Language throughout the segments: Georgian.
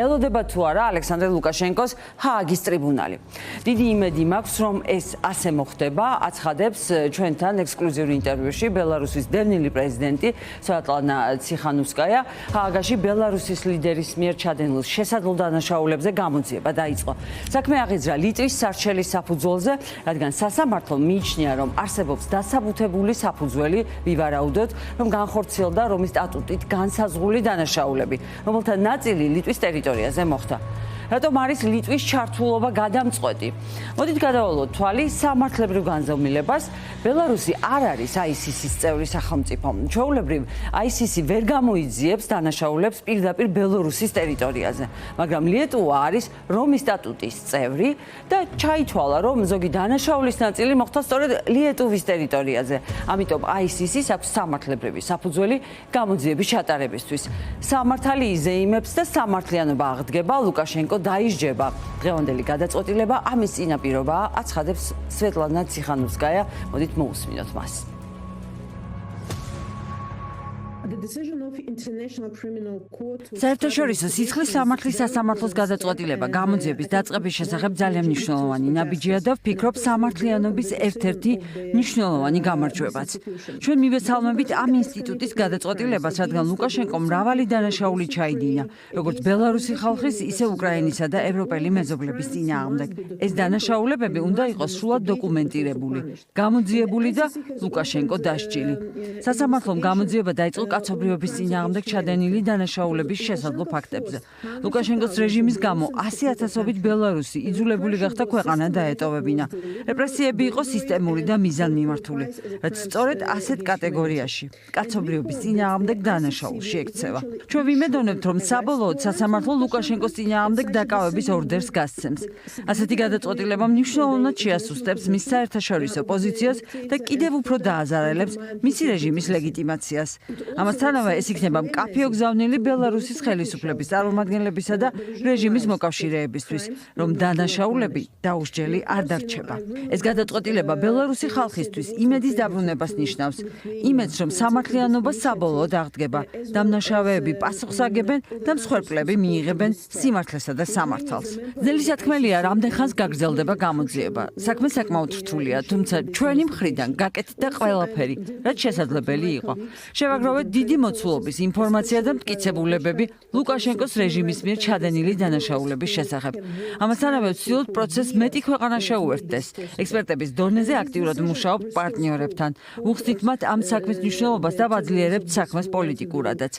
ელოდება თუ არა ალექსანდრე ლუკაშენკოს ჰააგის ტრიბუნალი. დიდი იმედი მაქვს, რომ ეს ასე მოხდება, აცხადებს ჩვენთან ექსკლუზიურ ინტერვიუში ბელარუსის დევნილი პრეზიდენტი სვეტლანა ციხანოვსკაია. ჰააგაში ბელარუსის ლიდერის მიერ ჩადენილ შესაძლო დანაშაულებზე გამოძიება დაიწყო. საქმე აღიძრა ლიტვის სარჩელის საფუძველზე, რადგან სასამართლომ მიიჩნია, რომ არსებობს დასაბუთებული საფუძველი ვივარაუდოთ, რომ განხორციელდა რომის სტატუტით განსაზღვრული დანაშაულები, რომელთა ნაწილი ლიტვის ტერიტორიაზე მოხდა. რატომ არის ლიტვის ჩართულობა გადამწყვეტი? მოდით გადავალოთ თვალი სამართლებრივ განზომილებას. ბელარუსი არ არის ICC-ის წევრი სახელმწიფო. ჩვეულებრივ ICC ვერ გამოიძიებს დანაშაულებს პირდაპირ ბელარუსის ტერიტორიაზე, მაგრამ ლიეტუვა არის რომის სტატუტის წევრი და ჩაითვალა, რომ ზოგი დანაშაულის ნაწილი მოხდა სწორედ ლიეტუვის ტერიტორიაზე. ამიტომ ICC-ს აქვს სამართლებრივი საფუძველი გამოძიების ჩატარებისთვის. სამართალი იზეიმებს და სამართლიანობა აღდგება, ლუკაშენკო დაისჯება. დღევანდელი გადაწყვეტილება ამის წინაპირობაა, აცხადებს სვეტლანა ციხანოვსკაია. მოდით მოусმინოთ მას. საერთაშორისო სიცხლის სამართლის სასამართლოს გადაწყვეტილება გამოძიების დაწყების შესახებ ძალიან მნიშვნელოვანი ნაბიჯია და ვფიქრობ სამართლიანობის ერთ-ერთი მნიშვნელოვანი გამარჯვებაც. ჩვენ მივესალმებით ამ ინსტიტუტის გადაწყვეტილებას, რადგან ლუკაშენკომ მრავალი დანაშაული ჩაიდინა, როგორც ბელარუსი ხალხის, ისე უკრაინისა და ევროპელი მეზობლების წინააღმდეგ. ეს დანაშაულებები უნდა იყოს სრულად დოკუმენტირებული, გამოძიებული და ლუკაშენკო დასჯილი. სასამართლომ გამოძიება დაიწყო კაცობრიობის წინააღმდეგ ჩადენილი დანაშაულების შესაძლო ფაქტებზე. ლუკაშენკოს რეჟიმის გამო 100,000-ობით ბელარუსი იძულებული გახდა ქვეყანა დაეტოვებინა. რეპრესიები იყო სისტემური და მიზანმიმართული, რაც სწორედ ასეთ კატეგორიაში, კაცობრიობის წინააღმდეგ დანაშაულში ექცევა. ჩვენ ვიმედოვნებთ, რომ საბოლოოდ სასამართლო ლუკაშენკოს წინააღმდეგ დაკავების ორდერს გასცემს. ასეთი გადაწყვეტილება მნიშვნელოვნად შეასუსტებს მის საერთაშორისო პოზიციას და კიდევ უფრო დააზარალებს მისი რეჟიმის ლეგიტიმაციას. ამასთანავე ეს იქნება მკაფიო გზავნილი ბელარუსის ხელისუფლების წარმომადგენლებისა და რეჟიმის მოკავშირეებისთვის, რომ დანაშაულები დაუსჯელი არ დარჩება. ეს გადაწყვეტილება ბელარუსი ხალხისთვის იმედის დაბრუნებას ნიშნავს, იმედს, რომ სამართლიანობა საბოლოოდ აღდგება, დამნაშავეები პასუხს აგებენ და მსხვერპლები მიიღებენ სიმართლესა და სამართალს. ძნელი სათქმელია, რამდენ ხანს გაგრძელდება გამოძიება. საქმე საკმაოდ რთულია, თუმცა ჩვენი მხრიდან გაკეთდა ყველაფერი, რაც შესაძლებელი იყო. შევაგროვეთ დიდი მოცულობის ინფორმაცია და მტკიცებულებები ლუკაშენკოს რეჟიმის მიერ ჩადენილი დანაშაულების შესახებ. ამასთანავე ვცდილობთ პროცესს მეტი ქვეყანა შეუერთდეს. ექსპერტების დონეზე აქტიურად მუშაობთ პარტნიორებთან. ვუხსნით მათ ამ საქმის მნიშვნელობას და ვაძლიერებთ საქმეს პოლიტიკურადაც.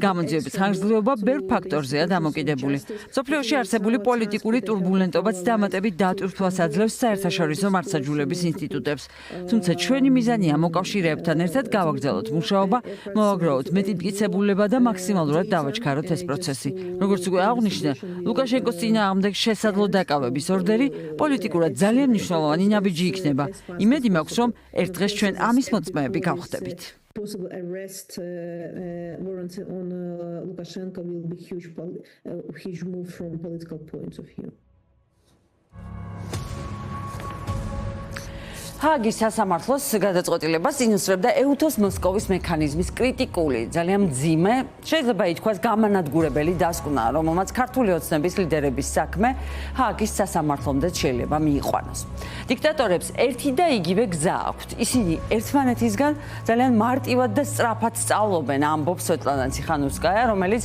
გამოძიების ხანგრძლივობა ბევრ ფაქტორზეა დამოკიდებული. მსოფლიოში არსებული პოლიტიკური ტურბულენტობაც დამატებით დატვირთვას აძლევს საერთაშორისო მართლმსაჯულების ინსტიტუტებს. თუმცა ჩვენი მიზანია მოკავშირეებთან ერთად გავაგრძელოთ მუშაობა, მოვაგროვოთ მეტი მტკიცებულება და მაქსიმალურად დავაჩქაროთ ეს პროცესი. როგორც უკვე აღვნიშნე, ლუკაშენკოს წინააღმდეგ შესაძლო დაკავების ორდერი პოლიტიკურად ძალიან მნიშვნელოვანი ნაბიჯი იქნება. იმედი მაქვს, რომ ერთ დღეს ჩვენ ამის მოწმეები გავხდებით. Possible arrest warrant on Lukashenko will be huge move from political point of view. ჰააგის სასამართლოს გადაწყვეტილებას ინუსრებდა ეუთოს მოსკოვის მექანიზმის კრიტიკული, ძალიან მძიმე, შეიძლება ითქვას გამანადგურებელი დასკვნა, რომელმაც ქართული ოცნების ლიდერების საქმე ჰააგის სასამართლომდე შეიძლება მიიყვანოს. დიქტატორებს ერთი და იგივე გზა აქვთ. ისინი ერთმანეთისგან ძალიან მარტივად და სწრაფად სწავლობენ, ამბობს სვეტლანა ციხანოვსკაია, რომელიც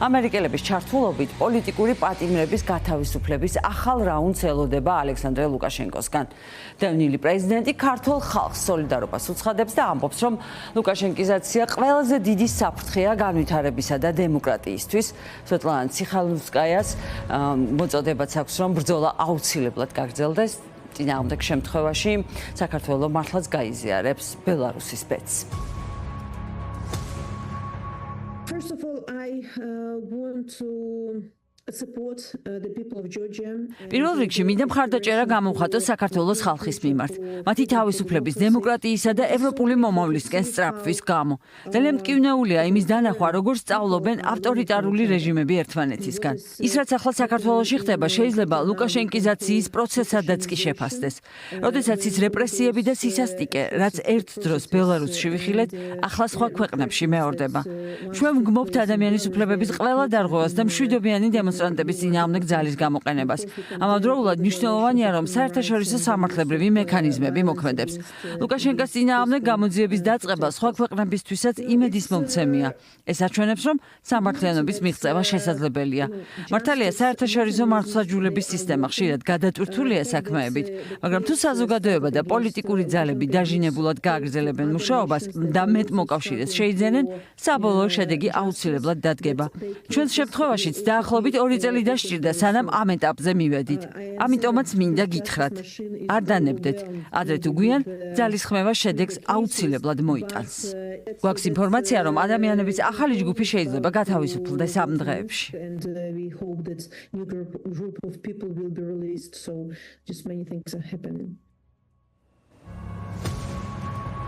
ამერიკელების ჩართულობით პოლიტიკური პატიმრების გათავისუფლების ახალ რაუნდს ელოდება ალექსანდრე ლუკაშენკოსგან. დევნილი პრეზიდენტი ქართულ ხალხს სოლიდარობას უცხადებს და ამბობს, რომ ლუკაშენკიზაცია ყველაზე დიდი საფრთხეა განვითარებისა და დემოკრატიისთვის. სვეტლანა ციხანოვსკაიას მოწოდებაც აქვს, რომ ბრძოლა აუცილებლად გაგრძელდეს. წინააღმდეგ შემთხვევაში საქართველო მართლაც გაიზიარებს ბელარუსის ბედს. First of all, I want to support the people of Georgia. პირველ რიგში მინდა მხარდაჭერა გამოვხატო საქართველოს ხალხის მიმართ, მათი თავისუფლების, დემოკრატიისა და ევროპული მომავლისკენ სწრაფვის გამო. ძალიან მტკივნეულია იმის დანახვა, როგორ სწავლობენ ავტორიტარული რეჟიმები ერთმანეთისგან. ის, რაც ახლა საქართველოში ხდება, შეიძლება ლუკაშენკიზაციის პროცესადაც კი შეფასდეს. როდესაც ის რეპრესიები და სისასტიკე, რაც ერთ დროს ბელარუსში ვიხილეთ, ახლა სხვა ქვეყნებში მეორდება. ჩვენ ვგმობთ ადამიანის უფლებების ყველა დარღვევას და მშვიდობიანი დემონსტრაციების დემონსტრანტების წინააღმდეგ ძალის გამოყენებას. ამავდროულად მნიშვნელოვანია, რომ საერთაშორისო სამართლებრივი მექანიზმები მოქმედებს. ლუკაშენკოს წინააღმდეგ გამოძიების დაწყება სხვა ქვეყნებისთვისაც იმედის მომცემია. ეს აჩვენებს, რომ სამართლიანობის მიღწევა შესაძლებელია. მართალია, საერთაშორისო მართლმსაჯულების სისტემა ხშირად გადატვირთულია საქმეებით, მაგრამ თუ საზოგადოება და პოლიტიკური ძალები დაჟინებულად გააგრძელებენ მუშაობას და მეტ მოკავშირეს შეიძენენ, საბოლოო შედეგი აუცილებლად დადგება. ჩვენს შემთხვევაშიც დაახლოებით 2 წელი დასჭირდა, სანამ ამ ეტაპზე მივედით. ამიტომაც მინდა გითხრათ, არ დანებდეთ. ადრე თუ გვიან, ძალის ხმევა შედეგს აუცილებლად მოიტანს. გვაქვს ინფორმაცია, რომ ადამიანების ახალი ჯგუფი შეიძლება გათავისუფლდეს ამ დღეებში. And we hope that new group of people will be released. So just many things are happening.